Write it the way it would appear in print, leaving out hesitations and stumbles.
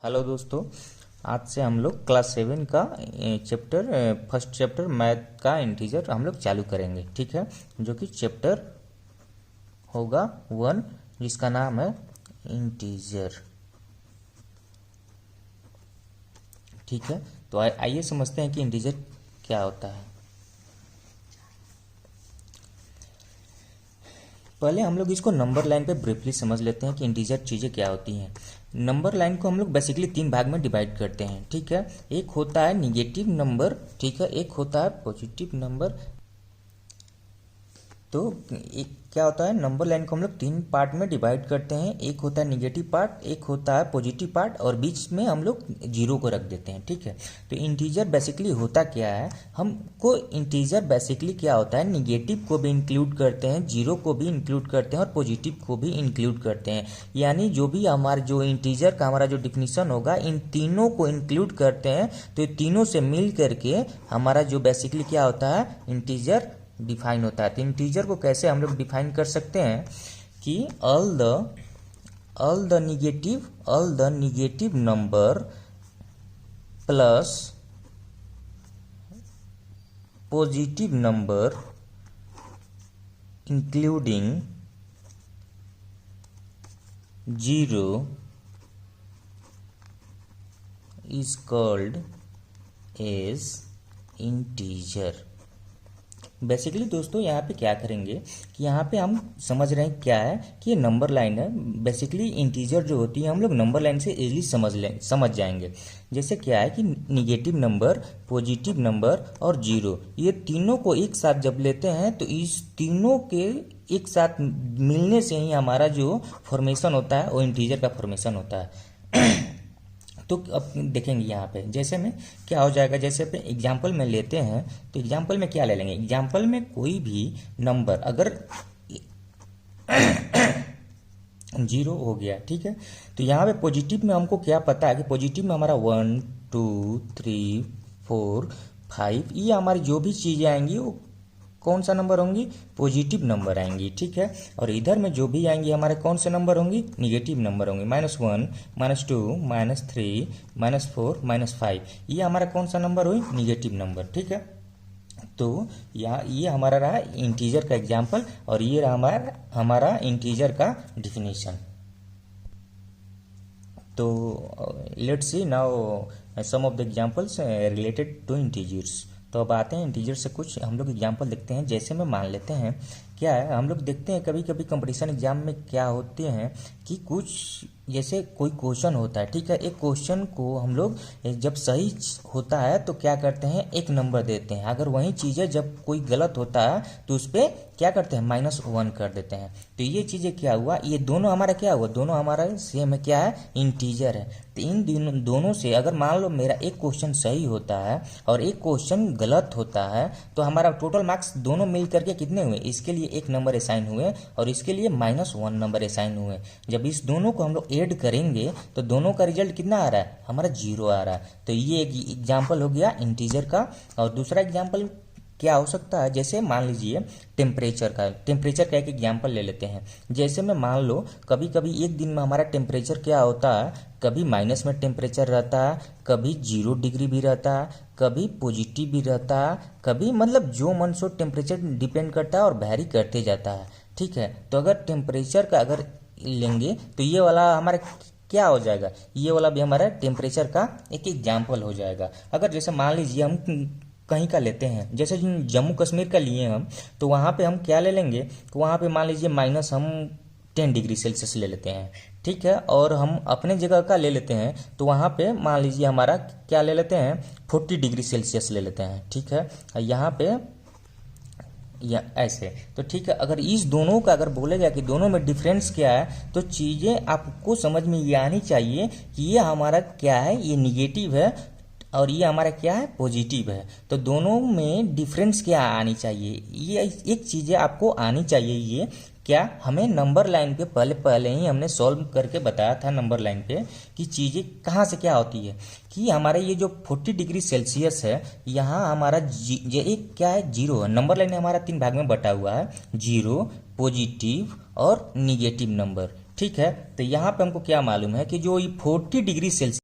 Hello दोस्तों, आज से हम लोग क्लास 7 का फर्स्ट चैप्टर मैथ का इंटीजर हम लोग चालू करेंगे। ठीक है, जो कि चैप्टर होगा 1, जिसका नाम है इंटीजर। ठीक है, तो आइए समझते हैं कि इंटीजर क्या होता है। पहले हम लोग इसको नंबर लाइन पे ब्रीफली समझ लेते हैं कि इंटीजर चीज़ें क्या होती हैं। नंबर लाइन को हम लोग बेसिकली 3 भाग में डिवाइड करते हैं। ठीक है, एक होता है निगेटिव नंबर, ठीक है, एक होता है पॉजिटिव नंबर। तो एक क्या होता है, नंबर लाइन को हम लोग 3 पार्ट में डिवाइड करते हैं। एक होता है निगेटिव पार्ट, एक होता है पॉजिटिव पार्ट, और बीच में हम लोग जीरो को रख देते हैं। ठीक है, तो इंटीजर बेसिकली होता क्या है, हमको इंटीजर बेसिकली क्या होता है, निगेटिव को भी इंक्लूड करते हैं, जीरो को भी इंक्लूड करते हैं और पॉजिटिव को भी इंक्लूड करते हैं। यानी जो भी हमारा जो इंटीजर का हमारा जो डिफिनीशन होगा, इन तीनों को इंक्लूड करते हैं। तो ये तीनों से मिल करके हमारा जो बेसिकली क्या होता है, इंटीजर डिफाइन होता है। तो इंटीजर को कैसे हम लोग डिफाइन कर सकते हैं कि all the negative number plus positive number including zero is called as integer। Basically दोस्तों यहाँ पे क्या करेंगे कि यहाँ पे हम समझ रहे हैं क्या है कि ये नंबर लाइन है। बेसिकली इंटीजर जो होती है हम लोग नंबर लाइन से इजीली समझ जाएंगे। जैसे क्या है कि निगेटिव नंबर, पॉजिटिव नंबर और जीरो, ये तीनों को एक साथ जब लेते हैं तो इस तीनों के एक साथ मिलने से ही हमारा जो फॉर्मेशन होता है वो इंटीजर का फॉर्मेशन होता है। तो अब देखेंगे यहाँ पे जैसे में क्या हो जाएगा। जैसे पे एग्जाम्पल में लेते हैं तो एग्जाम्पल में क्या ले लेंगे, एग्जाम्पल में कोई भी नंबर अगर जीरो हो गया, ठीक है, तो यहाँ पे पॉजिटिव में हमको क्या पता है कि पॉजिटिव में हमारा 1 2 3 4 5 ये हमारी जो भी चीज़ें आएंगी वो कौन सा नंबर होंगी, पॉजिटिव नंबर आएंगी। ठीक है, और इधर में जो भी आएंगी हमारे कौन से नंबर होंगी, निगेटिव नंबर होंगे। -1 -2 -3 -4 -5 ये हमारा कौन सा नंबर हुई, निगेटिव नंबर। ठीक है, तो यहाँ ये हमारा रहा इंटीजर का एग्जाम्पल और ये रहा हमारा इंटीजर का डिफिनीशन। तो let's see now some of the examples related to integers. तो अब आते हैं इंटीजर से कुछ हम लोग एग्जाम्पल देखते हैं। जैसे में मान लेते हैं क्या है, हम लोग देखते हैं कभी कभी कंपटीशन एग्जाम में क्या होते हैं कि कुछ जैसे कोई क्वेश्चन होता है, ठीक है, एक क्वेश्चन को हम लोग जब सही होता है तो क्या करते हैं, एक नंबर देते हैं। अगर वही चीज़ें जब कोई गलत होता है तो उस पर क्या करते हैं, -1 कर देते हैं। तो ये चीज़ें क्या हुआ, ये दोनों हमारा क्या हुआ, दोनों हमारा सेम है, क्या है, इंटीजर है। तो इन दोनों से अगर मान लो मेरा एक क्वेश्चन सही होता है और एक क्वेश्चन गलत होता है तो हमारा टोटल मार्क्स दोनों मिल करके कितने हुए, इसके लिए 1 नंबर असाइन हुए और इसके लिए -1 नंबर असाइन हुए। जब इस दोनों को हम लोग ऐड करेंगे तो दोनों का रिजल्ट कितना आ रहा है, हमारा 0 आ रहा है। तो ये एक एग्जाम्पल हो गया इंटीजर का। और दूसरा एग्जाम्पल क्या हो सकता है, जैसे मान लीजिए टेम्परेचर का एक एग्जाम्पल ले लेते हैं। जैसे में मान लो कभी कभी एक दिन में हमारा टेम्परेचर क्या होता है, कभी माइनस में टेम्परेचर रहता है, कभी 0 डिग्री भी रहता है, कभी पॉजिटिव भी रहता है, कभी मतलब जो मन सो टेम्परेचर डिपेंड करता है और वैरी करते जाता है। ठीक है, तो अगर टेम्परेचर का अगर लेंगे तो ये वाला हमारा क्या हो जाएगा, ये वाला भी हमारा टेम्परेचर का एक एग्जाम्पल हो जाएगा। अगर जैसे मान लीजिए हम कहीं का लेते हैं, जैसे जम्मू कश्मीर का लिए हम, तो वहाँ पे हम क्या ले लेंगे, तो वहाँ पे मान लीजिए माइनस हम 10 डिग्री सेल्सियस ले लेते हैं। ठीक है, और हम अपने जगह का ले लेते हैं तो वहाँ पे मान लीजिए हमारा क्या ले लेते हैं, 40 डिग्री सेल्सियस ले लेते हैं। ठीक है, यहाँ पे या ऐसे। तो ठीक है, अगर इस दोनों का अगर बोलेगा कि दोनों में डिफरेंस क्या है तो चीज़ें आपको समझ में ये आनी चाहिए कि ये हमारा क्या है, ये निगेटिव है और ये हमारा क्या है, पॉजिटिव है। तो दोनों में डिफरेंस क्या आनी चाहिए, ये एक चीज़ें आपको आनी चाहिए। ये क्या हमें नंबर लाइन पे पहले ही हमने सॉल्व करके बताया था नंबर लाइन पे कि चीज़ें कहाँ से क्या होती है कि हमारे ये जो 40 डिग्री सेल्सियस है, यहाँ हमारा ये एक क्या है, 0 है। नंबर लाइन हमारा 3 भाग में बटा हुआ है, 0, पॉजिटिव और निगेटिव नंबर। ठीक है, तो यहाँ पे हमको क्या मालूम है कि जो ये 40 डिग्री सेल्सियस